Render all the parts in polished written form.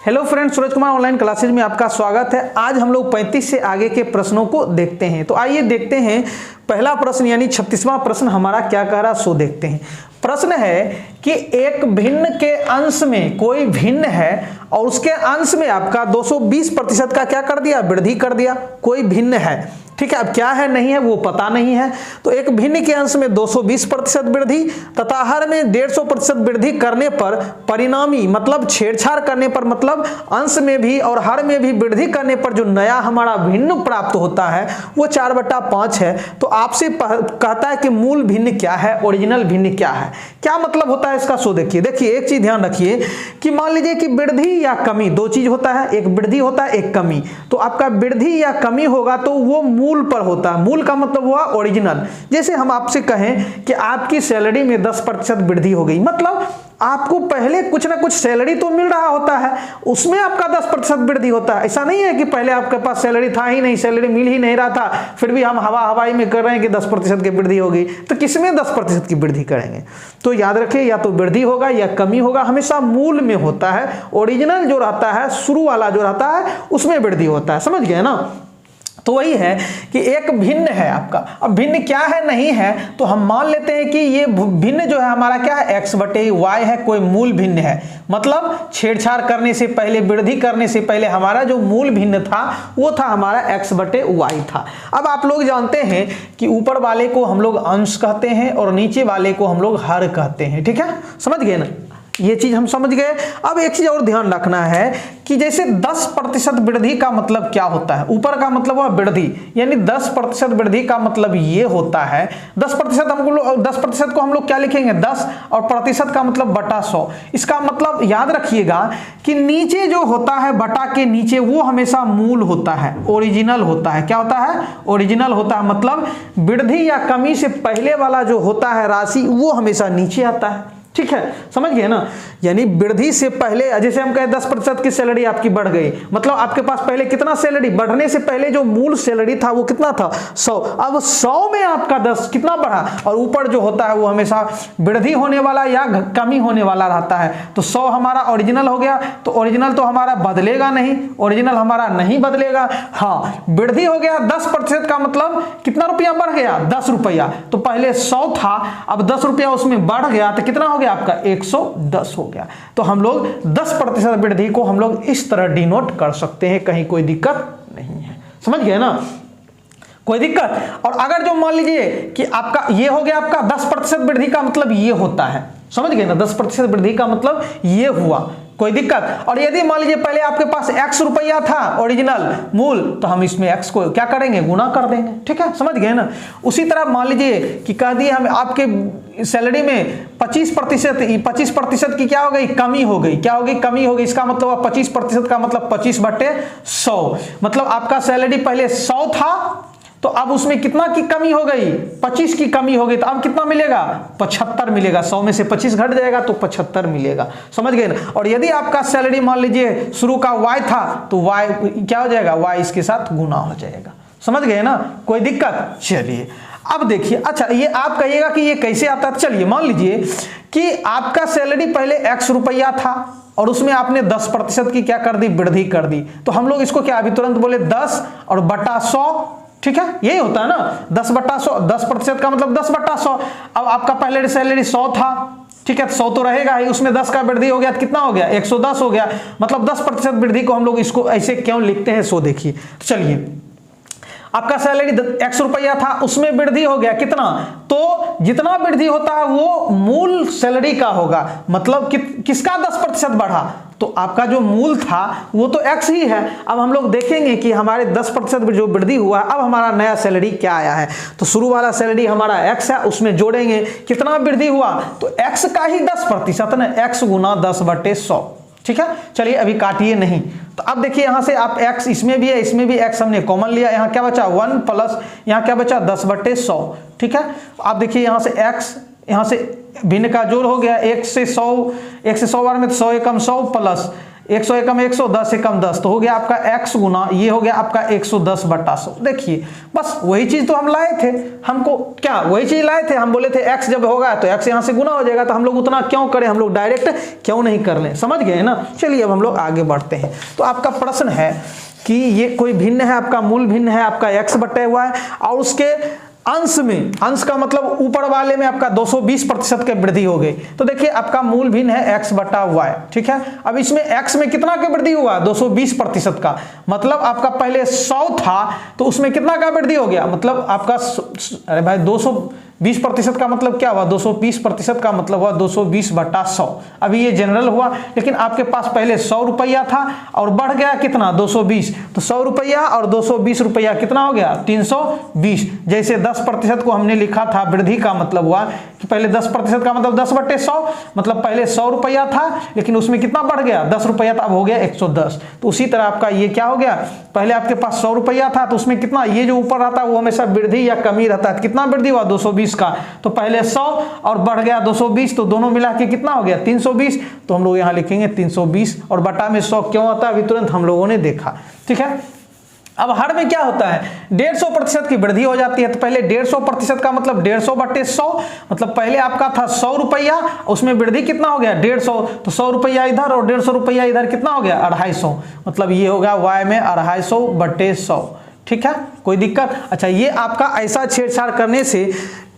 Hello friends, Suraj Kumar online classes में आपका स्वागत है। आज हम लोग 35 से आगे के प्रश्नों को देखते हैं। तो आइए देखते हैं पहला प्रश्न यानी 36वां प्रश्न हमारा क्या कह रहा है सो देखते हैं। प्रश्न है कि एक भिन्न के अंश में कोई भिन्न है और उसके अंश में आपका 220% का क्या कर दिया, वृद्धि कर दिया। कोई भिन्न है, ठीक है। अब क्या है नहीं है वो पता नहीं है। तो एक भिन्न के अंश में 220% वृद्धि तथा हर में 150% वृद्धि करने पर परिणामी मतलब छेड़छाड़ करने पर मतलब अंश में भी और हर में भी वृद्धि करने पर जो नया हमारा भिन्न प्राप्त होता है वो 4/5 है। तो आपसे कहता है कि मूल भिन्न क्या है, ओरिजिनल भिन्न क्या है। क्या मतलब होता है इसका सो देखिए। एक चीज ध्यान रखिए कि मान लीजिए कि वृद्धि या कमी, दो चीज होता है, एक वृद्धि होता है एक कमी। तो आपका वृद्धि या कमी होगा तो वो मूल पर होता है। मूल का मतलब हुआ ओरिजिनल। जैसे हम आपसे कहें कि आपकी सैलरी में 10% वृद्धि हो गई, मतलब आपको पहले कुछ ना कुछ सैलरी तो मिल रहा होता है, उसमें आपका 10% वृद्धि होता है। ऐसा नहीं है कि पहले आपके पास सैलरी था ही नहीं, सैलरी मिल ही नहीं रहा था, फिर भी हम हवाई में कर रहे हैं कि 10% की वृद्धि होगी। तो किसमें 10% की वृद्धि करेंगे? तो याद रखिए या तो वृद्धि होगा या कमी होगा, हमेशा मूल में होता है। ओरिजिनल जो रहता है, शुरू वाला जो रहता है, उसमें वृद्धि होता है। समझ गए ना? तो वही है कि एक भिन्न है आपका। अब भिन्न क्या है नहीं है, तो हम मान लेते हैं कि ये भिन्न जो है हमारा क्या है, x/y है। कोई मूल भिन्न है, मतलब छेड़छाड़ करने से पहले, वृद्धि करने से पहले हमारा जो मूल भिन्न था वो था हमारा x/y था। अब आप लोग जानते हैं कि ऊपर वाले को हम लोग अंश कहते हैं और नीचे वाले को हम लोग हर कहते हैं, ठीक है। समझ गए ना, ये चीज हम समझ गए। अब एक चीज और ध्यान रखना है कि जैसे 10% वृद्धि का मतलब क्या होता है। ऊपर का मतलब हुआ वृद्धि, यानी 10% वृद्धि का मतलब ये होता है 10% को हम लोग क्या लिखेंगे 10, और प्रतिशत का मतलब बटा 100। इसका मतलब याद रखिएगा कि नीचे जो होता है बटा के नीचे वो हमेशा मूल होता है, ओरिजिनल होता है। क्या होता है? ओरिजिनल होता है। मतलब वृद्धि या कमी से पहले वाला जो होता है राशि वो हमेशा नीचे आता है, ठीक है। समझ गए ना? यानी वृद्धि से पहले, जैसे हम कहें 10% की सैलरी आपकी बढ़ गई, मतलब आपके पास पहले कितना सैलरी, बढ़ने से पहले जो मूल सैलरी था वो कितना था 100। अब 100 में आपका 10 कितना बढ़ा, और ऊपर जो होता है वो हमेशा वृद्धि होने वाला या कमी होने वाला रहता है। तो 100 हमारा ओरिजिनल हो गया। तो ओरिजिनल तो हमारा बदलेगा नहीं, ओरिजिनल हमारा नहीं बदलेगा। हाँ, वृद्धि हो गया 10% का मतलब कितना रुपया बढ़ गया, 10 रुपया। तो पहले 100 था, अब 10 रुपया उसमें बढ़ गया तो कितना हो गया आपका 110 हो गया। तो हम लोग 10% वृद्धि को हम लोग इस तरह डिनोट कर सकते हैं, कहीं कोई दिक्कत नहीं है। समझ गए ना? कोई दिक्कत? और अगर जो मान लीजिए कि आपका ये हो गया, आपका 10% वृद्धि का मतलब ये होता है। समझ गए ना? 10% वृद्धि का मतलब ये हुआ। कोई दिक्कत? और यदि मान लीजिए पहले आपके पास x रुपया था ओरिजिनल मूल, तो हम इसमें x को क्या करेंगे, गुना कर देंगे, ठीक है। समझ गए ना? उसी तरह मान लीजिए कि कह दिए हम आपके सैलरी में 25% की क्या हो गई, कमी हो गई। क्या होगी, कमी हो गई। इसका मतलब 25% का मतलब 25/100, मतलब आपका सैलरी पहले 100 था तो अब उसमें कितना की कमी हो गई, 25 की कमी हो गई। तो अब कितना मिलेगा, 75 मिलेगा। 100 में से 25 घट जाएगा तो 75 मिलेगा। समझ गए ना? और यदि आपका सैलरी मान लीजिए शुरू का y था तो y क्या हो जाएगा, y इसके साथ गुना हो जाएगा। समझ गए ना? कोई दिक्कत? चलिए अब देखिए। अच्छा, ये आप कहिएगा कि ये कैसे आता है। चलिए मान लीजिए कि आपका सैलरी पहले x रुपया था और उसमें आपने 10% की क्या कर दी, वृद्धि कर दी। तो हम लोग इसको क्या अभी तुरंत बोले 10 और बटा 100, ठीक है। यही होता है ना, 10/100। 10% का मतलब 10/100। अब आपका पहले सैलरी 100 था, ठीक है, 100 तो रहेगा ही, उसमें 10 का वृद्धि हो गया तो कितना हो गया, 110 हो गया। मतलब 10% वृद्धि को हम लोग इसको ऐसे क्यों लिखते हैं सो देखिए। तो चलिए, आपका सैलरी x रुपया था, उसमें वृद्धि हो गया कितना, तो जितना वृद्धि होता है वो मूल सैलरी का होगा। मतलब किसका 10% बढ़ा, तो आपका जो मूल था वो तो x ही है। अब हम लोग देखेंगे कि हमारे 10% जो वृद्धि हुआ, अब हमारा नया सैलरी क्या आया है। तो शुरू वाला सैलरी हमारा x है, उसमें जोड़ेंगे कितना वृद्धि हुआ, तो x का ही 10% ना, x गुना 10/100, ठीक है। चलिए अभी काटिए नहीं। तो अब देखिए यहां से आप x इसमें भी है, इसमें भी x हमने कॉमन लिया। यहाँ क्या बचा 1 प्लस यहाँ क्या बचा 10/100, ठीक है। आप देखिए यहां से x, यहाँ से भिन्न का जोड़ हो गया 1 से 100 बार में, तो 100 एकम 100 प्लस 100 एकम 100, 10 एकम 10, तो हो गया आपका x गुना ये हो गया आपका 110/100। देखिए बस वही चीज तो हम लाए थे, हमको क्या वही चीज लाए थे, हम बोले थे x जब होगा तो x यहाँ से गुना हो जाएगा, तो हम लोग उतना क्यों करें, हम लोग डायरेक्ट क्यों नहीं कर लें, समझ गए ना। चलिए अब हम लोग आगे बढ़ते हैं। तो आपका प्रश्न है कि ये कोई भिन्न है, आपका मूल भिन्न है आपका x/y और उसके अंश में, अंश का मतलब ऊपर वाले में आपका 220% की वृद्धि हो गई। तो देखिए आपका मूल भिन्न है x/y, ठीक है। अब इसमें x में कितना का वृद्धि हुआ, 220% का, मतलब आपका पहले 100 था तो उसमें कितना का वृद्धि हो गया, मतलब आपका अरे भाई 220% का मतलब क्या हुआ, 220% का मतलब हुआ 220/100। अभी ये जनरल हुआ, लेकिन आपके पास पहले 100 रुपया था और बढ़ गया कितना 220, तो 100 रुपया और 220 रुपया कितना हो गया 320। जैसे 10% को हमने लिखा था, वृद्धि का मतलब हुआ कि पहले 10% का मतलब 10/100, मतलब पहले 100 रुपया था लेकिन उसमें कितना बढ़ गया 10 रुपया था, अब हो गया 110। तो उसी तरह आपका ये क्या हो गया, पहले आपके पास 100 रुपया था तो उसमें कितना, ये जो ऊपर रहता है वो हमेशा वृद्धि या कमी रहता है, कितना वृद्धि हुआ 220 का, तो पहले 100 और बढ़ गया 220, तो दोनों मिला के कितना हो गया 320। तो हम लोग यहाँ लिखेंगे 320 और बटा में 100 क्यों आता है अभी तुरंत हम लोगों ने देखा, ठीक है। अब हर में क्या होता है 150% की वृद्धि हो जाती है, तो पहले 150% का मतलब 150/100, मतलब पहले आपका था 100 रुपया, उसमें वृद्धि कितना हो गया 150, तो 100 रुपया इधर और 150 रुपया इधर कितना हो गया 250, मतलब ये होगा y में 250/100, ठीक है, कोई दिक्कत। अच्छा ये आपका ऐसा छेड़छाड़ करने से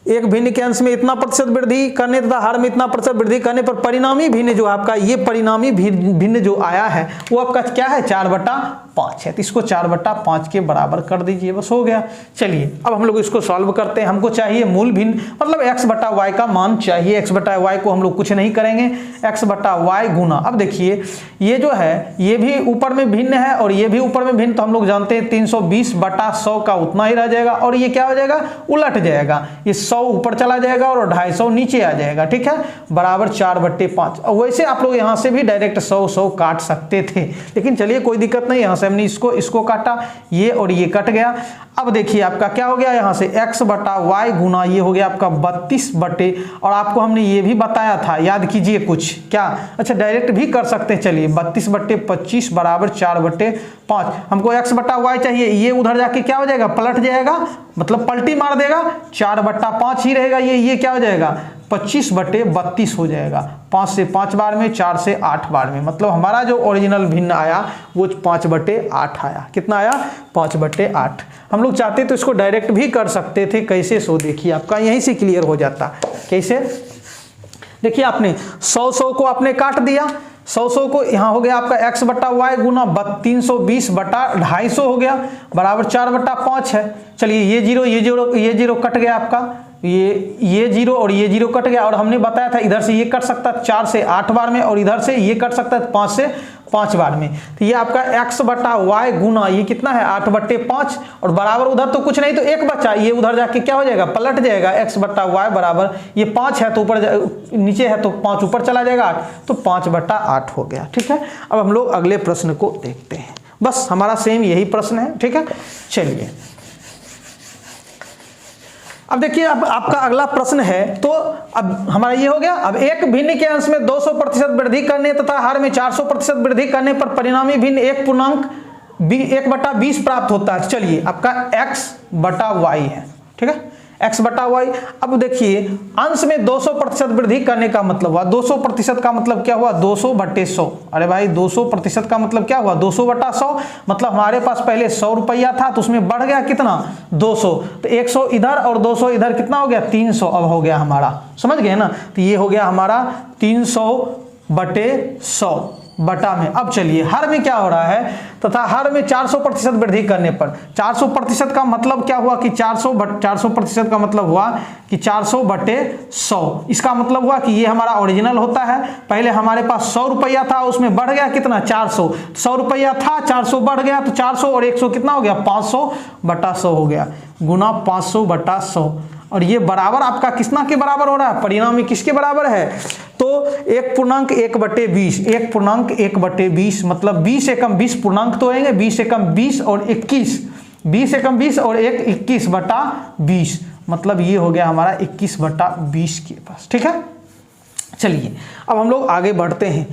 एक भिन्न के अंश में इतना प्रतिशत वृद्धि करने तथा हर में इतना प्रतिशत वृद्धि करने पर परिणामी भिन्न जो आपका ये परिणामी भिन्न जो आया है वो आपका क्या है 4/5 है, तो इसको 4/5 के बराबर कर दीजिए, बस हो गया। चलिए अब हम लोग इसको सॉल्व करते हैं। हमको चाहिए मूल भिन्न, मतलब x/y का मान चाहिए, x/y को हम लोग कुछ नहीं करेंगे, x/y गुना। अब देखिए ये जो है ये भी ऊपर में भिन्न है और ये भी ऊपर में भिन्न, तो हम लोग जानते हैं 320/100 का उतना ही रह जाएगा और ये क्या हो जाएगा उलट जाएगा, ये 100 ऊपर चला जाएगा और 250 नीचे आ जाएगा, ठीक है, बराबर 4/5। और वैसे आप लोग यहां से भी डायरेक्ट 100 काट सकते थे, लेकिन चलिए कोई दिक्कत नहीं, यहां से हमने इसको काटा, ये और ये कट गया। अब देखिए आपका क्या हो गया, यहां से x/y गुना ये हो गया आपका 32 और आपको हमने ये भी बताया था, याद कीजिए कुछ क्या, अच्छा डायरेक्ट भी कर सकते हैं। चलिए 32/25 बराबर 4/5। हमको x/y चाहिए, ये उधर जाके क्या हो जाएगा पलट जाएगा, मतलब पलटी मार देगा, 4/5 ही रहेगा, ये क्या हो जाएगा 25/32 हो जाएगा, 5 से 5 बार में, 4 से 8 बार में, मतलब हमारा जो ओरिजिनल भिन्न आया वो 5/8 आया। कितना आया 5/8। हम लोग चाहते तो इसको डायरेक्ट भी कर सकते थे, कैसे सो देखिए आपका यहीं से क्लियर हो जाता। कैसे, देखिए आपने 100 को आपने काट दिया, 100 को यहाँ हो गया आपका x/y गुना 320/250 हो गया, बराबर 4/5 है। चलिए ये जीरो कट गया आपका, ये जीरो और ये जीरो कट गया, और हमने बताया था इधर से ये कट सकता है 4 से 8 बार में और इधर से ये कट सकता है 5 से 5 बार में। तो ये आपका x/y गुना ये कितना है 8/5 और बराबर उधर तो कुछ नहीं, तो एक बचा, ये उधर जाके क्या हो जाएगा पलट जाएगा, x/y बराबर ये 5 है तो ऊपर नीचे है तो 5 ऊपर चला जाएगा, तो 5/8 हो गया, ठीक है। अब हम लोग अगले प्रश्न को देखते हैं, बस हमारा सेम यही प्रश्न है, ठीक है। चलिए अब देखिए, अब आपका अगला प्रश्न है, तो अब हमारा ये हो गया। अब एक भिन्न के अंश में 200% वृद्धि करने तथा हर में 400% वृद्धि करने पर परिणामी भिन्न 1/20 प्राप्त होता है। चलिए आपका x/y है, ठीक है, x/y। अब देखिए अंश में 200% वृद्धि करने का मतलब हुआ 200% का मतलब क्या हुआ 200/100। अरे भाई 200% का मतलब क्या हुआ 200/100, मतलब हमारे पास पहले 100 रुपया था तो उसमें बढ़ गया कितना 200, तो 100 इधर और 200 इधर कितना हो गया 300 अब हो गया हमारा, समझ गए ना। तो ये हो गया हमारा 300/100 बटा में। अब चलिए हर में क्या हो रहा है, तथा हर में 400% वृद्धि करने पर 400% का मतलब क्या हुआ कि 400% का मतलब हुआ कि 400/100। इसका मतलब हुआ कि ये हमारा ओरिजिनल होता है, पहले हमारे पास 100 रुपया था उसमें बढ़ गया कितना 400, 100 रुपया था 400 बढ़ गया, तो 400 और 100 कितना हो गया 500/100 हो गया, गुना 500/100। और ये बराबर आपका किसना के बराबर हो रहा है, परिणामी किसके बराबर है, तो 1.1/20, 1.1/20 मतलब 20 एकम 20 पूर्णांक तो आएंगे, 20 एकम 20 और 21, 20 एकम 20 और 1 21/20, मतलब ये हो गया हमारा 21/20 के पास, ठीक है। चलिए अब हम लोग आगे बढ़ते हैं।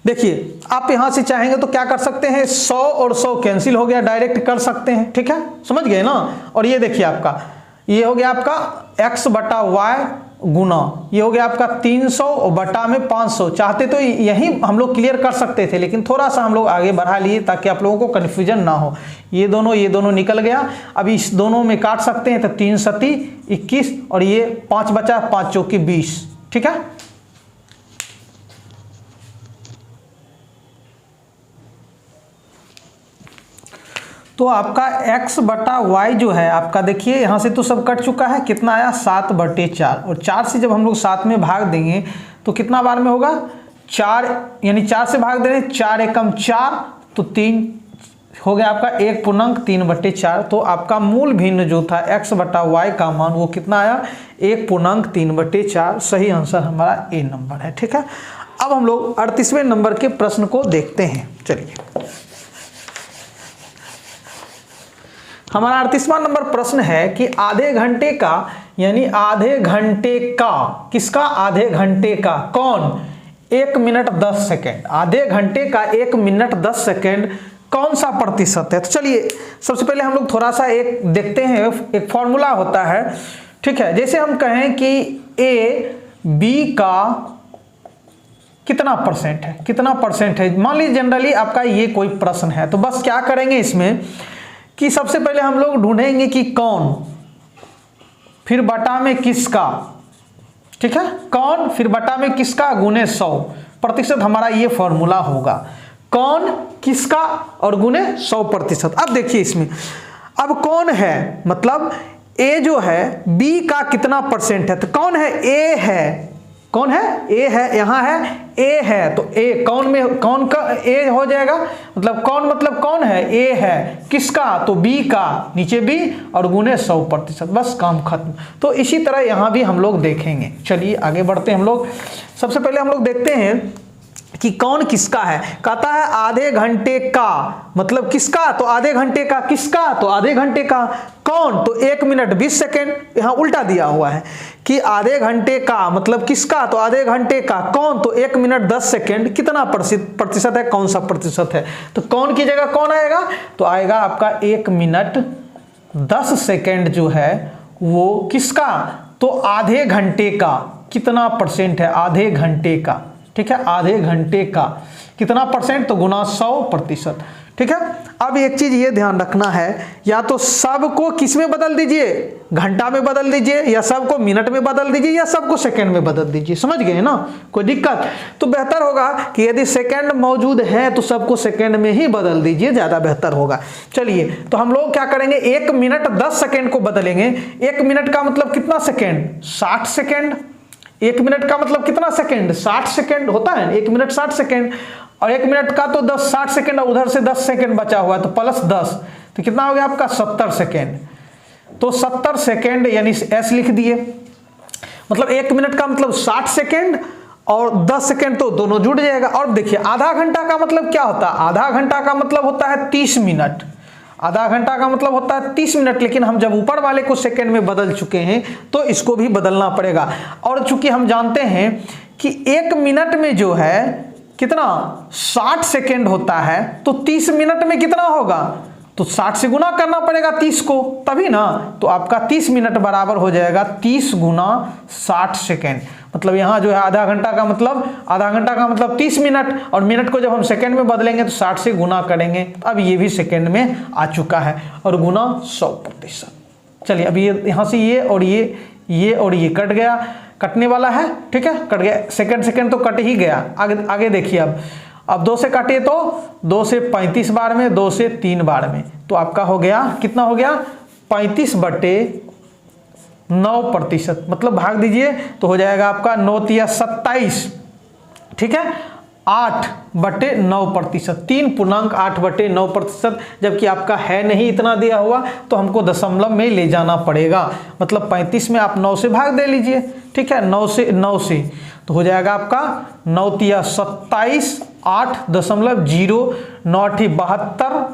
देखिए आप यहां से चाहेंगे तो क्या कर सकते हैं, 100 और 100 कैंसिल हो गया, डायरेक्ट कर सकते हैं, ठीक है, समझ गए ना। और ये देखिए आपका ये हो गया आपका x बटा वाई गुना ये हो गया आपका 300 और बटा में 500। चाहते तो यही हम लोग क्लियर कर सकते थे, लेकिन थोड़ा सा हम लोग आगे बढ़ा लिए ताकि आप लोगों को कन्फ्यूजन ना हो। ये दोनों निकल गया, अब इस दोनों में काट सकते हैं तो 3 सती 21 और ये 5 बचा, 5 चौकी 20, ठीक है। तो आपका x बटा वाई जो है आपका, देखिए यहाँ से तो सब कट चुका है, कितना आया 7/4 और 4 से जब हम लोग 7 में भाग देंगे तो कितना बार में होगा 4, यानी 4 से भाग दे रहे हैं, 4 एकम 4 तो 3 हो गया आपका 1/3/4। तो आपका मूल भिन्न जो था x बटा वाई का मान वो कितना आया 1/3/4। सही आंसर हमारा ए नंबर है, ठीक है। अब हम लोग 38वें नंबर के प्रश्न को देखते हैं। चलिए हमारा 38वां नंबर प्रश्न है कि आधे घंटे का, यानी आधे घंटे का, किसका आधे घंटे का, कौन 1 मिनट 10 सेकेंड, आधे घंटे का 1 मिनट 10 सेकेंड कौन सा प्रतिशत है। तो चलिए सबसे पहले हम लोग थोड़ा सा एक देखते हैं, एक फॉर्मूला होता है, ठीक है। जैसे हम कहें कि ए बी का कितना परसेंट है, कितना परसेंट है, मान लीजिए जनरली आपका ये कोई प्रश्न है, तो बस क्या करेंगे इसमें कि सबसे पहले हम लोग ढूंढेंगे कि कौन, फिर बटा में किसका, ठीक है, कौन फिर बटा में किसका गुने 100%, हमारा ये फॉर्मूला होगा, कौन किसका और गुने 100%। अब देखिए इसमें, अब कौन है मतलब ए जो है बी का कितना परसेंट है, तो कौन है ए है, कौन है ए है, यहाँ है ए है, तो ए कौन में कौन का ए हो जाएगा, मतलब कौन मतलब कौन है ए है, किसका तो बी का, नीचे बी और गुने 100%, बस काम खत्म। तो इसी तरह यहाँ भी हम लोग देखेंगे। चलिए आगे बढ़ते हैं हम लोग। सबसे पहले हम लोग देखते हैं कि कौन किसका है। कहता है आधे घंटे का मतलब किसका, तो आधे घंटे का, किसका तो आधे घंटे का, कौन तो 1 मिनट 20 सेकेंड, यहाँ उल्टा दिया हुआ है कि आधे घंटे का मतलब किसका, तो आधे घंटे का, कौन तो 1 मिनट 10 सेकेंड, कितना प्रतिशत है, कौन सा प्रतिशत है। तो कौन की जगह कौन आएगा, तो आएगा आपका 1 मिनट 10 सेकेंड जो है वो किसका, तो आधे घंटे का कितना परसेंट है, आधे घंटे का, ठीक है, आधे घंटे का कितना परसेंट, तो गुना 100%, ठीक है। अब एक चीज ये ध्यान रखना है, या तो सबको किस में बदल दीजिए, घंटा में बदल दीजिए, या सबको मिनट में बदल दीजिए, या सबको सेकंड में बदल दीजिए, समझ गए ना, कोई दिक्कत। तो बेहतर होगा कि यदि सेकंड मौजूद है तो सबको सेकंड में ही बदल दीजिए, ज्यादा बेहतर होगा। चलिए तो हम लोग क्या करेंगे, 1 मिनट 10 सेकेंड को बदलेंगे। 1 मिनट का मतलब कितना सेकेंड, 60 सेकेंड। 1 मिनट का मतलब कितना सेकेंड, 60 सेकेंड होता है, 1 मिनट 60 सेकेंड, और 1 मिनट का तो 60 सेकेंड, उधर से 10 सेकेंड बचा हुआ है तो प्लस 10, तो कितना हो गया आपका 70 सेकेंड। तो 70 सेकेंड यानी एस लिख दिए, मतलब 1 मिनट का मतलब 60 सेकेंड और 10 सेकेंड तो दोनों जुड़ जाएगा। और देखिए आधा घंटा का मतलब क्या होता है, आधा घंटा का मतलब होता है 30 मिनट, आधा घंटा का मतलब होता है 30 मिनट, लेकिन हम जब ऊपर वाले को सेकंड में बदल चुके हैं तो इसको भी बदलना पड़ेगा। और चूंकि हम जानते हैं कि 1 मिनट में जो है कितना 60 सेकंड होता है, तो 30 मिनट में कितना होगा, तो 60 से गुना करना पड़ेगा 30 को, तभी ना। तो आपका 30 मिनट बराबर हो जाएगा 30 गुना 60 सेकेंड। मतलब यहाँ जो है आधा घंटा का मतलब 30 मिनट, और मिनट को जब हम सेकंड में बदलेंगे तो 60 से गुना करेंगे। अब ये भी सेकंड में आ चुका है और गुना 100%। चलिए अब ये यहाँ से ये और ये कट गया, कटने वाला है, ठीक है, कट गया, सेकंड तो कट ही गया। आगे देखिए, अब 2 से काटिए तो 2 से 35 बार में, 2 से 3 बार में, तो आपका हो गया कितना हो गया 35/9%, मतलब भाग दीजिए तो हो जाएगा आपका 9 तिया 27, ठीक है, 8/9%, 3.8/9%। जबकि आपका है नहीं इतना दिया हुआ तो हमको दशमलव में ले जाना पड़ेगा, मतलब 35 में आप 9 से भाग दे लीजिए, ठीक है, 9 से तो हो जाएगा आपका 9 तिया 27, 8.0, 9 72,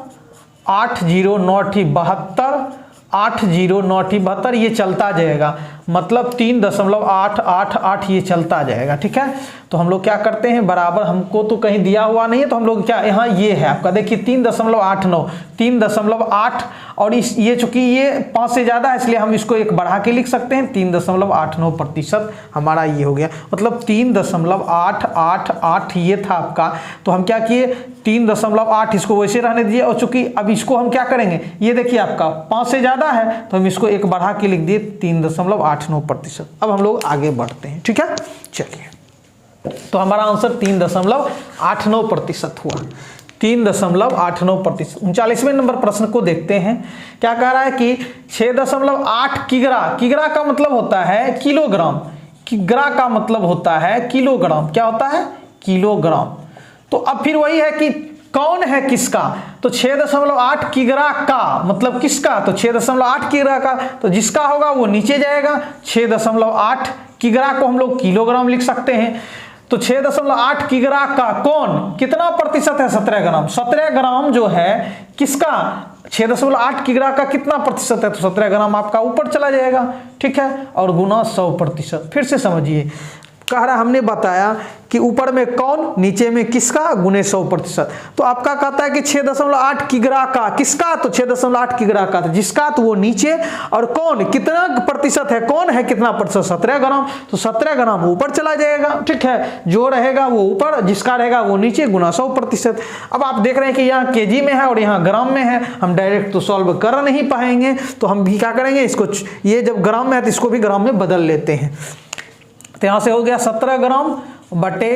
8 0 9 72, 8 0 9 72, ये चलता जाएगा। मतलब 3.888 ये चलता जाएगा। ठीक है, तो हम लोग क्या करते हैं, बराबर, हमको तो कहीं दिया हुआ नहीं है तो हम लोग क्या, यहाँ ये है आपका, देखिए 3.89, 3.8, और इस ये चूंकि ये 5 से ज़्यादा है इसलिए हम इसको एक बढ़ा के लिख सकते हैं, 3.89% हमारा ये हो गया, मतलब 3.888 ये था आपका। तो हम क्या किए, 3.8 इसको वैसे रहने दिए, और चूंकि अब इसको हम क्या करेंगे, ये देखिए आपका 5 से ज़्यादा है तो हम इसको एक बढ़ा के लिख दिए 3.89%। अब हम लोग आगे बढ़ते हैं। ठीक है, चलिए, तो हमारा आंसर 3.89% हुआ, 3.89%। 39वें नंबर प्रश्न को देखते हैं, क्या कह रहा है कि 6.8 किग्रा, किग्रा का मतलब होता है किलोग्राम, किग्रा का मतलब होता है किलोग्राम, क्या होता है, किलोग्राम। तो अब फिर वही है कि कौन है किसका, तो 6.8 किग्रा का मतलब किसका, तो 6.8 किग्रा का, तो जिसका होगा वो नीचे जाएगा। 6.8 किग्रा को हम लोग किलोग्राम लिख सकते हैं, तो 6.8 किग्रा का कौन, कितना प्रतिशत है, 17 ग्राम। 17 ग्राम जो है किसका, 6.8 किग्रा का कितना प्रतिशत है, तो 17 ग्राम आपका ऊपर चला जाएगा। ठीक है, और गुना 100%। फिर से समझिए, कह रहा हमने बताया कि ऊपर में कौन, नीचे में किसका, गुने 100%। तो आपका कहता है कि 6.8 किग्रा का, किसका, तो 6.8 किग्रा का, तो जिसका तो वो नीचे, और कौन कितना प्रतिशत है, कौन है कितना प्रतिशत, 17 ग्राम, तो 17 ग्राम ऊपर चला जाएगा। ठीक है, जो रहेगा वो ऊपर, जिसका रहेगा वो नीचे, गुना 100%। अब आप देख रहे हैं कि यहाँ केजी में है और यहाँ ग्राम में है, हम डायरेक्ट तो सॉल्व कर नहीं पाएंगे, तो हम भी क्या करेंगे, इसको, ये जब ग्राम में है तो इसको भी ग्राम में बदल लेते हैं। तो यहाँ से हो गया 17 ग्राम बटे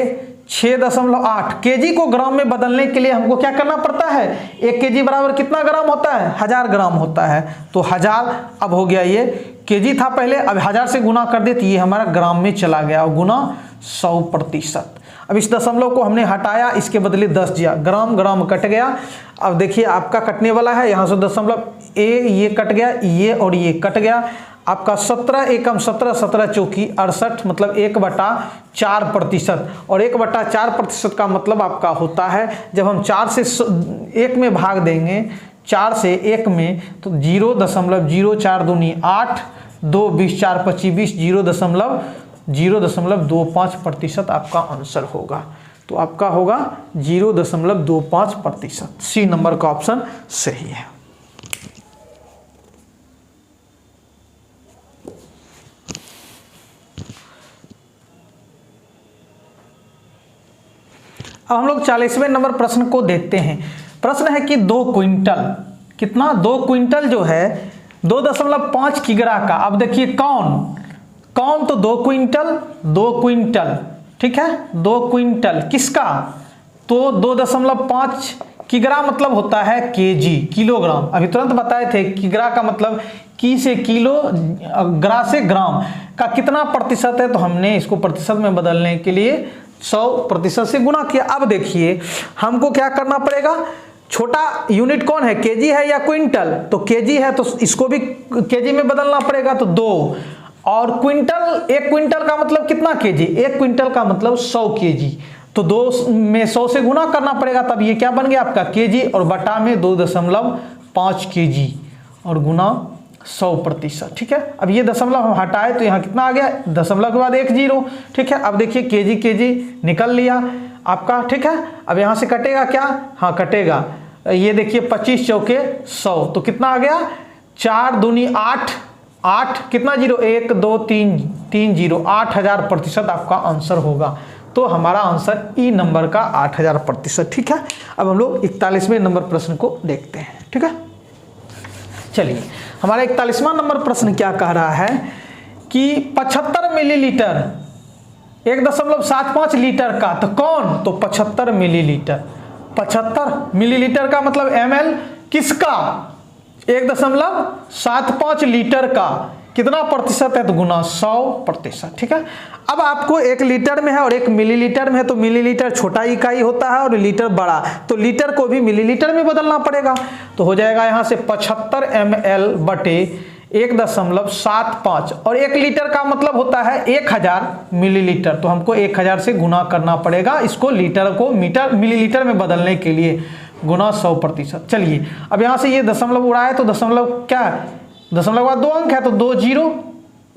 6.8। केजी को ग्राम में बदलने के लिए हमको क्या करना पड़ता है, 1 केजी बराबर कितना ग्राम होता है, 1000 ग्राम होता है। तो 1000 अब हो गया, ये केजी था पहले, अब 1000 से गुना कर दे तो ये हमारा ग्राम में चला गया, और गुना 100%। अब इस दशमलव को हमने हटाया, इसके बदले 10 दिया, ग्राम ग्राम कट गया। अब देखिए आपका कटने वाला है, यहाँ से दशमलव ये कट गया, ये और ये कट गया, आपका 17 एकम 17, 17 चौकी 68, मतलब 1/4%। और 1/4% का मतलब आपका होता है, जब हम 4 से 1 में भाग देंगे, 4 से 1 में, तो 0.04 दूनी 8, 2 20 4 25 0.25% आपका आंसर होगा। तो आपका होगा 0.25%। सी नंबर का ऑप्शन सही है। अब हम लोग 40वें नंबर प्रश्न को देखते हैं। प्रश्न है कि 2 क्विंटल, कितना, 2 क्विंटल जो है 2.5 किग्रा का। अब देखिए कौन, तो 2 क्विंटल, ठीक है, 2 क्विंटल किसका, तो 2.5 किग्रा मतलब होता है केजी, किलोग्राम। अभी तुरंत बताए थे किग्रा का मतलब की से किलो, ग्रा से ग्राम का कितना प्रतिशत है, तो हमने इसको प्रतिशत में बदलने के लिए 100% से गुना किया। अब देखिए हमको क्या करना पड़ेगा, छोटा यूनिट कौन है, केजी है या क्विंटल, तो केजी है तो इसको भी केजी में बदलना पड़ेगा, तो 2, और क्विंटल, 1 क्विंटल का मतलब कितना केजी, 1 क्विंटल का मतलब 100 केजी, तो 2 में 100 से गुना करना पड़ेगा, तब ये क्या बन गया आपका केजी, और बटा में 2.5 केजी और गुना 100%। ठीक है, अब ये दशमलव हम हटाए तो यहाँ कितना आ गया, दशमलव के बाद 1 0। ठीक है, अब देखिए केजी निकल लिया आपका। ठीक है, अब यहाँ से कटेगा क्या, हाँ कटेगा, ये देखिए 25 चौके 100, तो कितना आ गया, 4 दूनी 8, 8 कितना 0, 1 2 3 3 0, 8000% आपका आंसर होगा। तो हमारा आंसर ई नंबर का 8000%। ठीक है, अब हम लोग 41वें नंबर प्रश्न को देखते हैं। ठीक है, चलिए, हमारा 41वां नंबर प्रश्न क्या कह रहा है कि 75 मिलीलीटर 1.75 लीटर का, तो कौन, तो 75 मिलीलीटर, 75 मिलीलीटर का मतलब ml किसका, 1.75 लीटर का कितना प्रतिशत है, तो गुना 100%। ठीक है, अब आपको 1 लीटर में है और 1 मिलीलीटर में है, तो मिलीलीटर छोटा इकाई होता है और लीटर बड़ा, तो लीटर को भी मिलीलीटर में बदलना पड़ेगा। तो हो जाएगा यहाँ से 75 ml बटे 1.75, और 1 लीटर का मतलब होता है 1000 मिलीलीटर, तो हमको 1000 से गुना करना पड़ेगा इसको, लीटर को मीटर मिलीलीटर में बदलने के लिए, गुना 100%। चलिए, अब यहाँ से ये दशमलव उड़ाए तो दशमलव क्या है, दशमलव के बाद 2 अंक है तो 2 0,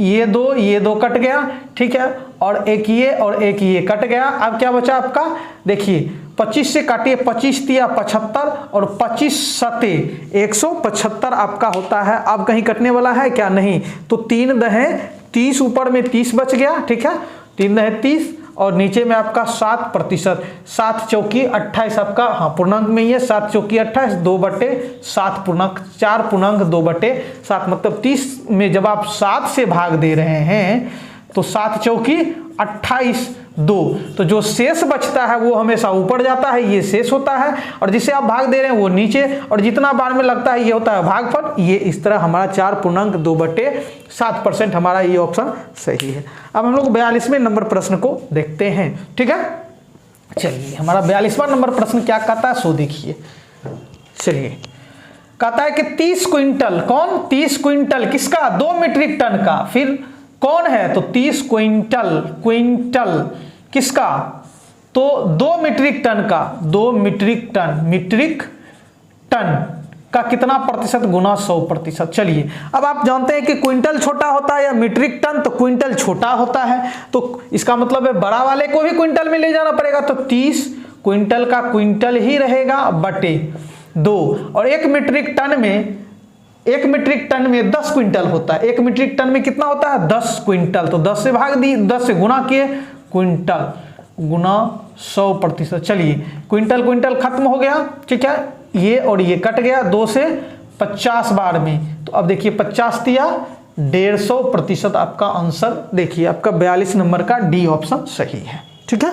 ये दो कट गया, ठीक है, और एक ये कट गया। अब क्या बचा आपका, देखिए 25 से काटिए, 25 तिया 75 और 25 सते 175 आपका होता है। अब कहीं कटने वाला है क्या, नहीं, तो 3 दहे 30, ऊपर में 30 बच गया, ठीक है, 3 दहे 30 और नीचे में आपका 7%, 7 चौकी 28 आपका, हाँ पूर्णांक में ही है, 7 चौकी 28, 2/7 पूर्णांक, 4 पूर्णांक 2/7, मतलब 30 में जब आप 7 से भाग दे रहे हैं तो 7 चौकी 28, 2, तो जो शेष बचता है वो हमेशा ऊपर जाता है, ये शेष होता है, और जिसे आप भाग दे रहे हैं वो नीचे, और जितना बार में लगता है ये होता है भागफल। ये इस तरह हमारा 4 पूर्णांक 2/7% हमारा ये ऑप्शन सही है। अब हम लोग 42वें नंबर प्रश्न को देखते हैं, ठीक है। चलिए हमारा 42वां नंबर प्रश्न क्या कहता है सो देखिए। चलिए कहता है कि 30 क्विंटल, कौन, 30 क्विंटल किसका, 2 मीट्रिक टन का, फिर कौन है, तो 30 क्विंटल किसका, तो 2 मीट्रिक टन का, 2 मीट्रिक टन का कितना प्रतिशत गुना 100%। चलिए अब आप जानते हैं कि क्विंटल छोटा होता है या मीट्रिक टन, तो क्विंटल छोटा होता है, तो इसका मतलब है बड़ा वाले को भी क्विंटल में ले जाना पड़ेगा, तो 30 क्विंटल का क्विंटल ही रहेगा बटे 2, और 1 मीट्रिक टन में 10 क्विंटल होता है। 1 मीट्रिक टन में कितना होता है, 10 क्विंटल, तो 10 से भाग दी, 10 से गुना किए, क्विंटल गुना 100%। चलिए क्विंटल खत्म हो गया, ठीक है, ये और ये कट गया, 2 से 50 बार में, तो अब देखिए 50 तिया 150% आपका आंसर, देखिए आपका 42 नंबर का डी ऑप्शन सही है, ठीक है।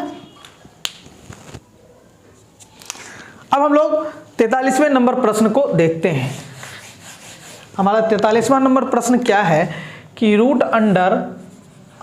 अब हम लोग 43वें नंबर प्रश्न को देखते हैं। हमारा 43वां नंबर प्रश्न क्या है कि रूट अंडर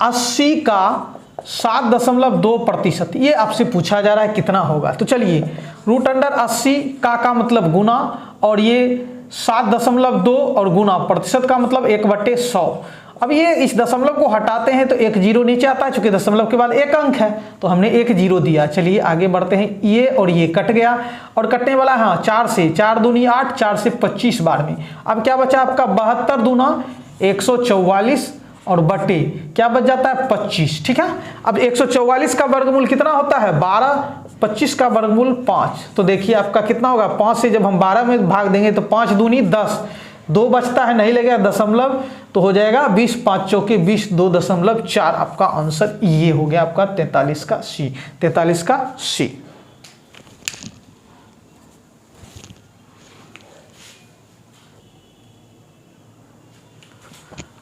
80 का 7.2%, ये आपसे पूछा जा रहा है कितना होगा। तो चलिए रूट अंडर 80 का मतलब गुना, और ये 7.2 और गुना, प्रतिशत का मतलब 1/100। अब ये इस दशमलव को हटाते हैं तो एक जीरो नीचे आता है, चूंकि दशमलव के बाद एक अंक है तो हमने एक जीरो दिया। चलिए आगे बढ़ते हैं, ये और ये कट गया, और कटने वाला है, हाँ 4 से, 4 दूनी 8, 4 से 25 बार में। अब क्या बचा आपका 72 दूना 144 और बटे क्या बच जाता है 25, ठीक है। अब 144 का वर्गमूल कितना होता है 12, 25 का वर्गमूल 5, तो देखिए आपका कितना होगा, 5 से जब हम 12 में भाग देंगे तो 5 दूनी 10, 2 बचता है, नहीं लगेगा दशमलव, तो हो जाएगा 20, 5 चौके 20, 2.4 आपका आंसर ये हो गया आपका 43 का सी, 43 का सी।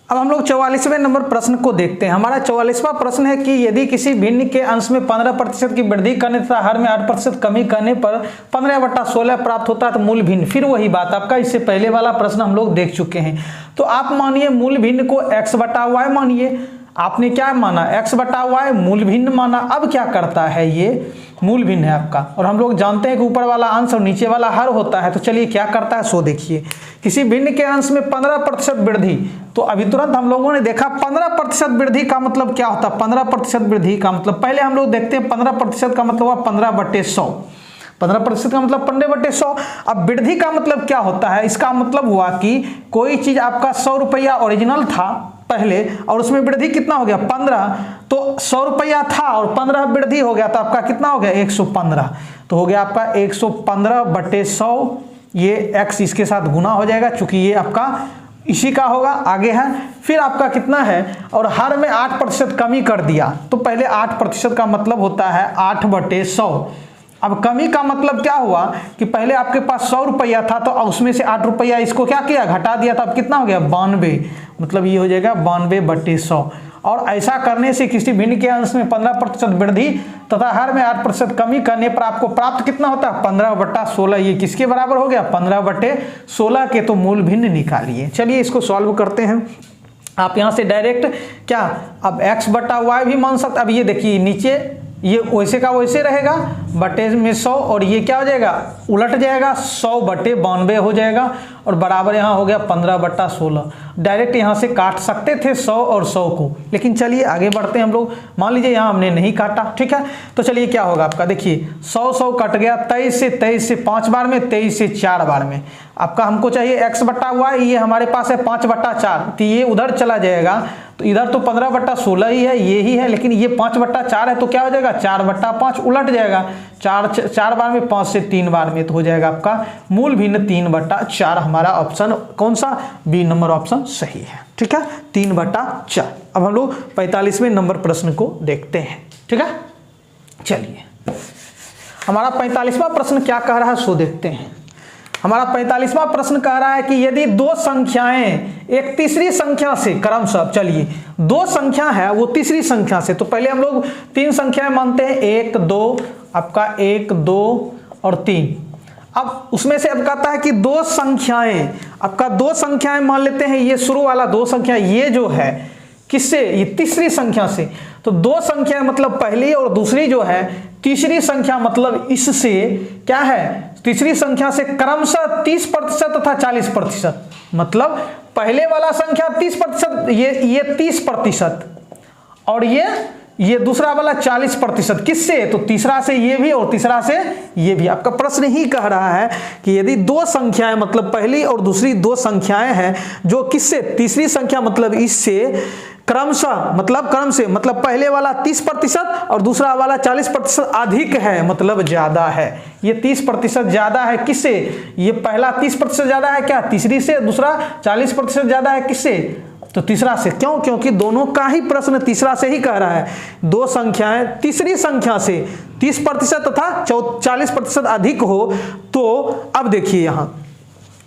अब हम लोग 44वें नंबर प्रश्न को देखते हैं। हमारा 44वां प्रश्न है कि यदि किसी भिन्न के अंश में 15% की वृद्धि करने तथा हर में 8% कमी करने पर 15/16 प्राप्त होता है तो मूल भिन्न। फिर वही बात आपका, इससे पहले वाला प्रश्न हम लोग देख चुके हैं। तो आप मानिए मूल भिन्न को x/y मानिए, आपने क्या माना x/y मूल भिन्न माना। अब क्या करता है, ये मूल भिन्न है आपका, और हम लोग जानते हैं कि ऊपर वाला अंश और नीचे वाला हर होता है। तो चलिए क्या करता है सो देखिए, किसी भिन्न के अंश में 15% वृद्धि, तो अभी तुरंत हम लोगों ने देखा 15% वृद्धि का मतलब क्या होता है। 15% वृद्धि का मतलब पहले हम लोग देखते हैं 15% का मतलब हुआ 15/100, 15% का मतलब 15/100। अब वृद्धि का मतलब क्या होता है, इसका मतलब हुआ कि कोई चीज आपका 100 रुपया ओरिजिनल था पहले, और उसमें वृद्धि कितना हो गया 15, तो 100 रुपया था और 15 वृद्धि हो गया, तो आपका कितना हो गया 115, तो हो गया आपका 115/100। ये x इसके साथ गुना हो जाएगा, चूंकि ये आपका इसी का होगा, आगे है। फिर आपका कितना है, और हर में 8% कमी कर दिया, तो पहले 8% का मतलब होता है 8/100। अब कमी का मतलब क्या हुआ कि पहले आपके पास 100 रुपया था, तो उसमें से 8 रुपया इसको क्या किया, घटा दिया, तो अब कितना हो गया 92, मतलब ये हो जाएगा 92/100। और ऐसा करने से किसी भिन्न के अंश में 15% वृद्धि तथा हर में 8% कमी करने पर आपको प्राप्त कितना होता है 15/16। ये किसके बराबर हो गया 15/16 के, तो मूल भिन्न निकालिए। चलिए इसको सॉल्व करते हैं। आप यहाँ से डायरेक्ट क्या, अब x/y भी मान सकते। अब ये देखिए नीचे ये वैसे का वैसे रहेगा, बटे में 100 और ये क्या हो जाएगा, उलट जाएगा, 100 बटे 92 हो जाएगा और बराबर यहाँ हो गया 15/16। डायरेक्ट यहाँ से काट सकते थे 100 और 100 को, लेकिन चलिए आगे बढ़ते हैं हम लोग। मान लीजिए यहाँ हमने नहीं काटा, ठीक है, तो चलिए क्या होगा आपका, देखिए 100 कट गया, 23 से 5 बार में, 23 से 4 बार में। आपका हमको चाहिए x बटा y, ये हमारे पास है 5/4, तो ये उधर चला जाएगा, तो इधर तो 15/16 ही है, ये ही है, लेकिन ये 5/4 है, तो क्या हो जाएगा 4/5 उलट जाएगा, 4 बार में, 5 से 3 बार में, तो हो जाएगा आपका मूल भिन्न 3/4। हमारा ऑप्शन कौन सा, बी नंबर ऑप्शन सही है, ठीक है, 3/4। अब हम लोग 45वें नंबर प्रश्न को देखते हैं, ठीक है। चलिए हमारा 45वां प्रश्न क्या कह रहा है सो देखते हैं। हमारा 45वां प्रश्न कह रहा है कि यदि दो संख्याएं एक तीसरी संख्या से क्रमशः, चलिए दो संख्या है वो तीसरी संख्या से, तो पहले हम लोग 3 संख्याएं मानते हैं, 1 2, आपका 1 2 और 3। अब उसमें से अब कहता है कि दो संख्याएं, आपका 2 संख्याएं मान लेते हैं, ये शुरू वाला 2 संख्या, ये जो है किससे, ये तीसरी संख्या से, तो 2 संख्या मतलब पहली और दूसरी जो है, तीसरी संख्या मतलब इससे क्या है, तीसरी संख्या से क्रमशः 30% तथा 40%, मतलब पहले वाला संख्या 30%, ये 30% और ये दूसरा वाला 40%, किससे, तो तीसरा से ये भी और तीसरा से ये भी। आपका प्रश्न ही कह रहा है कि यदि 2 संख्याएं मतलब पहली और दूसरी 2 संख्याएं हैं जो किससे, तीसरी संख्या मतलब इससे क्रमशः, मतलब क्रम से, मतलब पहले वाला 30% और दूसरा वाला 40% अधिक है, मतलब ज्यादा है। ये 30% ज्यादा है किससे, ये पहला 30% ज्यादा है क्या, तीसरी से, दूसरा 40% ज्यादा है किससे, तो तीसरा से। क्यों, क्योंकि दोनों का ही प्रश्न तीसरा से ही कह रहा है। 2 संख्याएं तीसरी संख्या से 30% तथा 40% अधिक हो, तो अब देखिए यहां,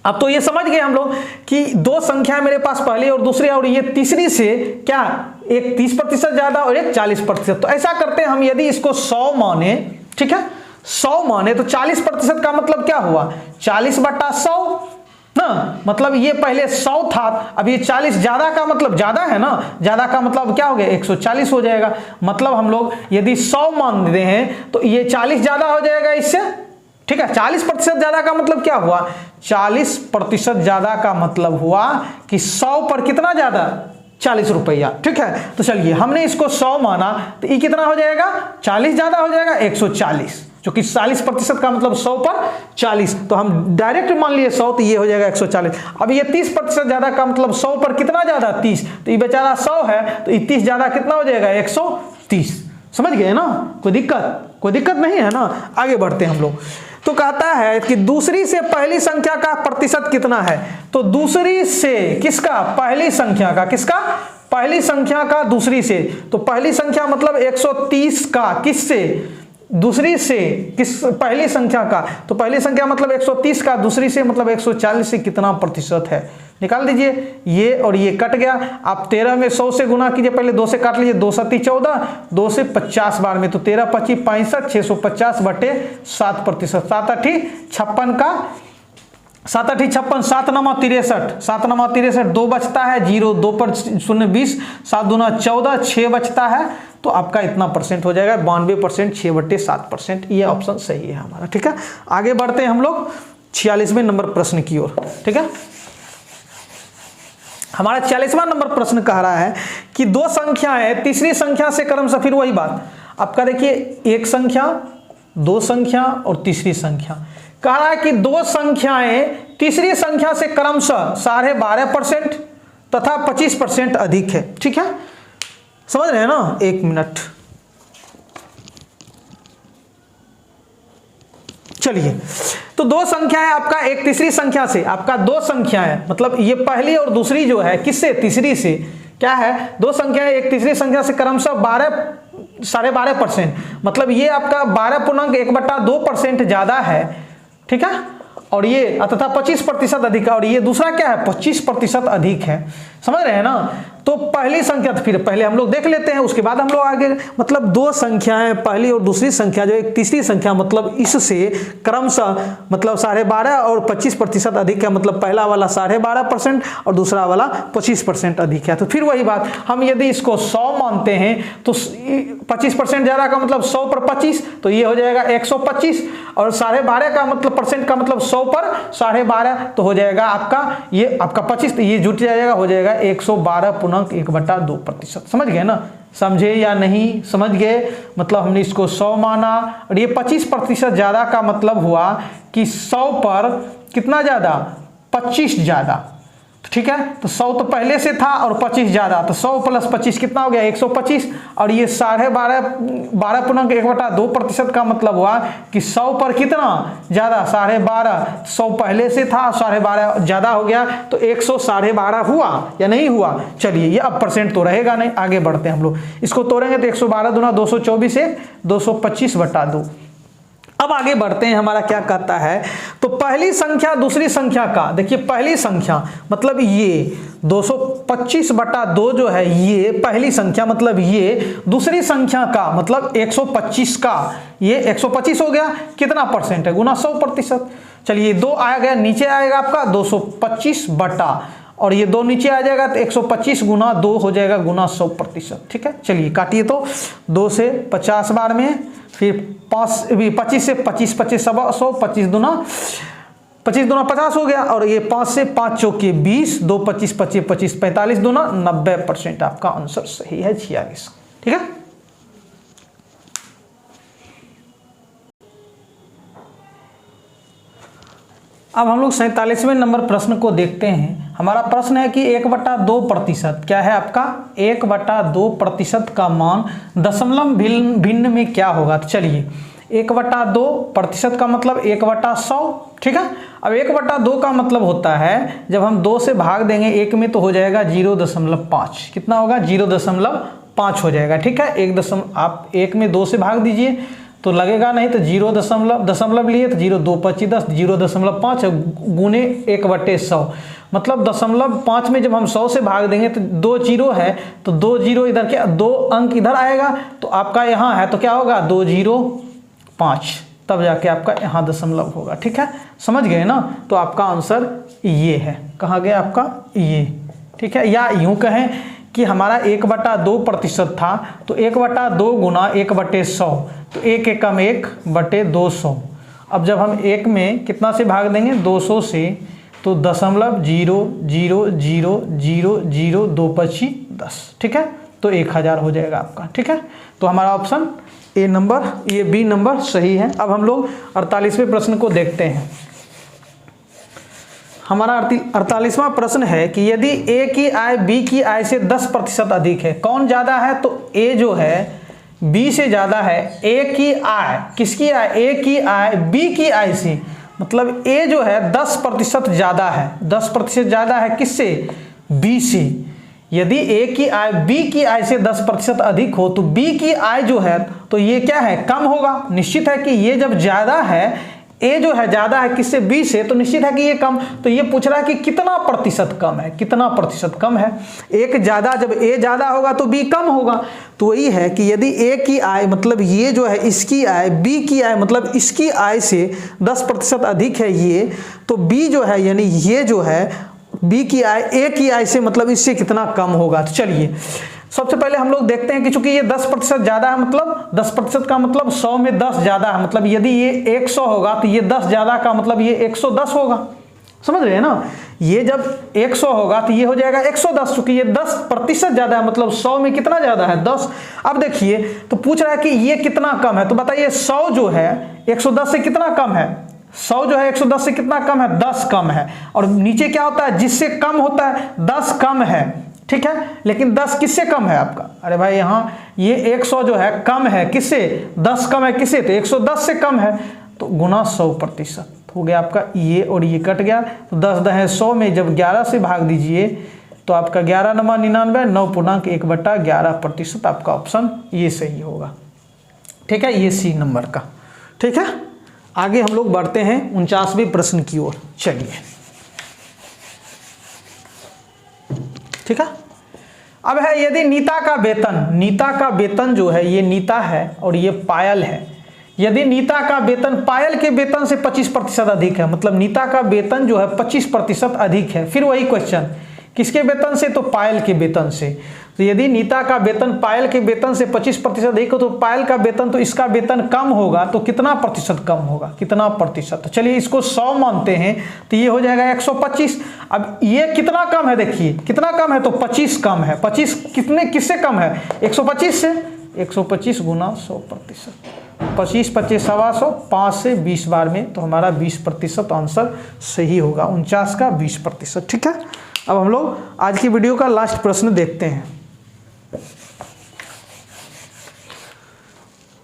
अब तो ये समझ गए हम लोग कि 2 संख्या मेरे पास पहली और दूसरी, और ये तीसरी से क्या, एक 30% ज्यादा और एक 40%। तो ऐसा करते हैं हम, यदि इसको 100 माने, ठीक है, 100 माने, तो 40% का मतलब क्या हुआ, 40/100 ना, मतलब ये पहले 100 था, अब ये 40, ज्यादा का मतलब ज्यादा है ना, ज्यादा का मतलब क्या हो गया, 140 हो जाएगा। मतलब हम लोग यदि 100 मान देते हैं तो ये 40 ज्यादा हो जाएगा इससे, ठीक है। 40% ज्यादा का मतलब क्या हुआ, 40% ज्यादा का मतलब हुआ कि 100 पर कितना ज्यादा, 40 रुपया, ठीक है। तो चलिए हमने इसको 100 माना, तो ये कितना हो जाएगा, 40 ज्यादा हो जाएगा, 140, जो कि 40% का मतलब 100 पर 40, तो हम डायरेक्ट मान लिए 100, तो ये हो जाएगा 140। अब ये 30% ज्यादा का मतलब 100 पर कितना ज्यादा, 30, तो ये बेचारा 100 है, तो ये 30 ज्यादा कितना हो जाएगा, 130। समझ गए ना, कोई दिक्कत नहीं है ना। आगे बढ़ते हैं हम लोग। तो कहता है कि दूसरी से पहली संख्या का प्रतिशत कितना है, तो दूसरी से किसका, पहली संख्या का, किसका, पहली संख्या का दूसरी से, तो पहली संख्या मतलब 130 का किससे, दूसरी से, किस, पहली संख्या का, तो पहली संख्या मतलब 130 का, दूसरी से मतलब 140 से कितना प्रतिशत है, निकाल दीजिए। ये और ये कट गया, आप 13 में 100 से गुना कीजिए, पहले 2 से काट लीजिए, 2 7 14, 2 से 50 बार में, तो 13 25 65, 650 बटे 7%, 7 8 56 का, 7 8 56, 7 9 63, 7 9 63, 2 बचता है 0, 2 पर 0 20, 7 दूना 14, 6 बचता है, तो आपका इतना परसेंट हो जाएगा 92%, 6/7%। ये ऑप्शन सही है हमारा, ठीक है। आगे बढ़ते हैं हम लोग 46वें नंबर प्रश्न की ओर, ठीक है। हमारा 46वां नंबर प्रश्न कह रहा है कि 2 संख्याएं तीसरी संख्या से क्रमशः, फिर वही बात आपका देखिए, 1 संख्या, 2 संख्या और तीसरी संख्या। कह रहा है कि 2 संख्याएं तीसरी संख्या से क्रमशः 12.5% तथा 25% अधिक है, ठीक है। समझ रहे हैं ना, 1 मिनट, चलिए। तो 2 संख्या है आपका, एक तीसरी संख्या से, आपका 2 संख्या है, मतलब ये पहली और दूसरी जो है किससे, तीसरी से, क्या है, 2 संख्या है एक तीसरी संख्या से क्रमशः 12.5%, मतलब ये आपका 12.1/2% ज्यादा है, ठीक है। और ये तथा 25% अधिक है, और ये दूसरा क्या है 25% अधिक है। समझ रहे हैं ना। तो पहली संख्या, तो फिर पहले हम लोग देख लेते हैं, उसके बाद हम लोग आगे, मतलब दो संख्याएं, पहली और दूसरी संख्या जो एक तीसरी संख्या, मतलब इससे क्रमशः मतलब 12.5 और 25% अधिक है, मतलब पहला वाला 12.5% और दूसरा वाला 25% अधिक है। तो फिर वही बात, हम यदि इसको 100 मानते हैं तो 25% ज़्यादा का मतलब 100 पर 25, तो ये हो जाएगा 125, और 12.5 का मतलब परसेंट का मतलब 100 पर 12.5, तो हो जाएगा आपका ये आपका 25, तो ये जुट जाएगा, हो जाएगा 112.1/2%। समझ गए ना, समझे या नहीं समझ गए। मतलब हमने इसको 100 माना, और ये 25% ज़्यादा का मतलब हुआ कि 100 पर कितना ज़्यादा 25 ज़्यादा, ठीक है। तो 100 तो पहले से था और 25 ज़्यादा, तो 100 प्लस 25 कितना हो गया 125, और ये 12.5% का मतलब हुआ कि 100 पर कितना ज़्यादा 12.5, 100 पहले से था 12.5 ज़्यादा हो गया, तो 112.5 हुआ या नहीं हुआ। चलिए ये अब परसेंट तो रहेगा नहीं, आगे बढ़ते हैं हम लोग, इसको तोड़ेंगे तो 112 दूना 224 है 225/2। अब आगे बढ़ते हैं, हमारा क्या कहता है, तो पहली संख्या दूसरी संख्या का, देखिए पहली संख्या मतलब ये 225/2 जो है ये पहली संख्या, मतलब ये दूसरी संख्या का मतलब 125 का, ये 125 हो गया, कितना परसेंट है गुना 100%। चलिए 2 आ गया, नीचे आएगा आपका 225 और ये 2 नीचे आ जाएगा, तो 125 गुना 2 हो जाएगा गुना 100%। ठीक है, चलिए काटिए, तो 2 से 50 बार में, फिर 25 से 25 100, 25 दूना 50 हो गया, और ये 5 से 5 चौके 20, 2 25 25 25 45 दूना 90%। आपका आंसर सही है 46। ठीक है, अब हम लोग 47वें नंबर प्रश्न को देखते हैं। हमारा प्रश्न है कि 1/2%, क्या है आपका 1/2% का मान दशमलव भिन्न में क्या होगा। तो चलिए 1/2% का मतलब 1/100। ठीक है, अब 1/2 का मतलब होता है जब हम 2 से भाग देंगे 1 में तो हो जाएगा 0.5, कितना होगा 0.5 हो जाएगा। ठीक है, आप 1 में 2 से भाग दीजिए तो लगेगा नहीं, तो 0 दशमलव लिए तो 0 2 25 10, 0.5 गुने 1/100, मतलब 0.5 में जब हम 100 से भाग देंगे तो 2 जीरो है, तो 2 जीरो इधर क्या 2 अंक इधर आएगा, तो आपका यहाँ है तो क्या होगा 205, तब जाके आपका यहाँ दशमलव होगा। ठीक है, समझ गए ना। तो आपका आंसर ये है, कहाँ गया आपका ये। ठीक है, या यूँ कहें कि हमारा 1/2% था, तो 1/2 गुना 1/100, तो 1 एकम 1/200। अब जब हम 1 में कितना से भाग देंगे 200 से, तो 0.000002510। ठीक है, तो 1000 हो जाएगा आपका। ठीक है, तो हमारा ऑप्शन ए नंबर, ये बी नंबर सही है। अब हम लोग 48वें प्रश्न को देखते हैं। हमारा 48वां प्रश्न है कि यदि ए की आय बी की आय से 10% अधिक है, कौन ज़्यादा है, तो ए जो है बी से ज़्यादा है। ए की आय, किसकी आय, ए की आय बी की आय से, मतलब ए जो है 10% ज़्यादा है, 10% ज़्यादा है किससे, बी से। यदि ए की आय बी की आय से 10% अधिक हो तो बी की आय जो है तो ये क्या है, कम होगा। निश्चित है कि ये जब ज़्यादा है, ए जो है ज़्यादा है किससे, बी से, तो निश्चित है कि ये कम। तो ये पूछ रहा है कि कितना प्रतिशत कम है, कितना प्रतिशत कम है। एक ज़्यादा, जब ए ज़्यादा होगा तो बी कम होगा। तो वही है कि यदि ए की आय मतलब ये जो है इसकी आय, बी की आय मतलब इसकी आय से 10% अधिक है ये, तो बी जो है यानी ये जो है बी की आय ए की आय से मतलब इससे कितना कम होगा। तो चलिए सबसे पहले हम लोग देखते हैं कि चूंकि ये 10% ज़्यादा है, मतलब 10% का मतलब 100 में 10 ज़्यादा है, मतलब यदि ये 100 होगा तो ये 10 ज़्यादा का मतलब ये 110 होगा। समझ रहे हैं ना, ये जब 100 होगा तो ये हो जाएगा 110, चूंकि ये 10% ज़्यादा है, मतलब 100 में कितना ज़्यादा है 10। अब देखिए तो पूछ रहा है कि ये कितना कम है, तो बताइए 100 जो है 110 से कितना कम है, 100 जो है 110 से कितना कम है, 10 कम है। और नीचे क्या होता है, जिससे कम होता है 10 कम है। ठीक है, लेकिन 10 किससे कम है आपका, अरे भाई यहाँ ये 100 जो है कम है किससे, 10 कम है किससे, तो 110 से कम है, तो गुना 100% हो गया आपका ये, और ये कट गया, तो 10 10 100 में जब 11 से भाग दीजिए तो आपका 11 नंबर 99, 9.1/11%। आपका ऑप्शन ये सही होगा। ठीक है, ये सी नंबर का। ठीक है, आगे हम लोग बढ़ते हैं 49वें प्रश्न की ओर। चलिए ठीक है। अब है यदि नीता का वेतन जो है, ये नीता है और ये पायल है। यदि नीता का वेतन पायल के वेतन से 25% अधिक है, मतलब नीता का वेतन जो है 25% अधिक है। फिर वही क्वेश्चन, किसके वेतन से? तो पायल के वेतन से। तो यदि नीता का वेतन पायल के वेतन से 25% अधिक हो तो पायल का वेतन, तो इसका वेतन कम होगा, तो कितना प्रतिशत कम होगा, कितना प्रतिशत? तो चलिए इसको 100 मानते हैं, तो ये हो जाएगा 125। अब ये कितना कम है, देखिए कितना कम है, तो 25 कम है। 25 किससे कम है? 125 से। 125 गुना 100%, 25 25 सवा 100, 5 से 20 बार में, तो हमारा 20% आंसर सही होगा। 49 का 20%। ठीक है। अब हम लोग आज की वीडियो का लास्ट प्रश्न देखते हैं।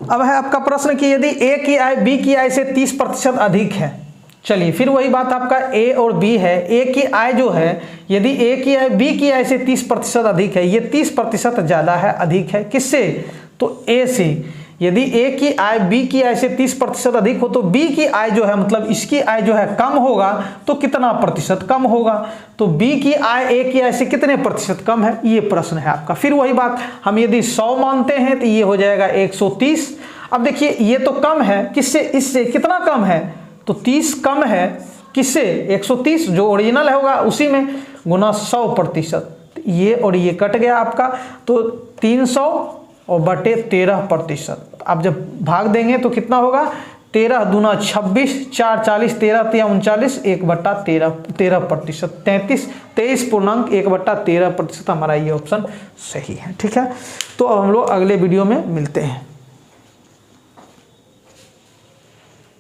अब है आपका प्रश्न कि यदि ए की आय बी की आय से 30% अधिक है। चलिए फिर वही बात, आपका ए और बी है। ए की आय जो है, यदि ए की आय बी की आय से 30% अधिक है, ये 30% ज़्यादा है, अधिक है किससे? तो ए से। यदि ए की आय बी की आय से 30% अधिक हो तो बी की आय जो है, मतलब इसकी आय जो है कम होगा, तो कितना प्रतिशत कम होगा? तो बी की आय ए की आय से कितने प्रतिशत कम है, ये प्रश्न है आपका। फिर वही बात, हम यदि 100 मानते हैं तो ये हो जाएगा 130। अब देखिए ये तो कम है किससे? इससे। कितना कम है? तो 30 कम है किससे? 130 जो ओरिजिनल होगा उसी में, गुना 100%। ये और ये कट गया आपका, तो 300 और बटे 13%। आप जब भाग देंगे तो कितना होगा? 13 दूना 26, 4 40, 13 तिया 39, 1/13%। 23.1/13% हमारा ये ऑप्शन सही है। ठीक है। तो अब हम लोग अगले वीडियो में मिलते हैं।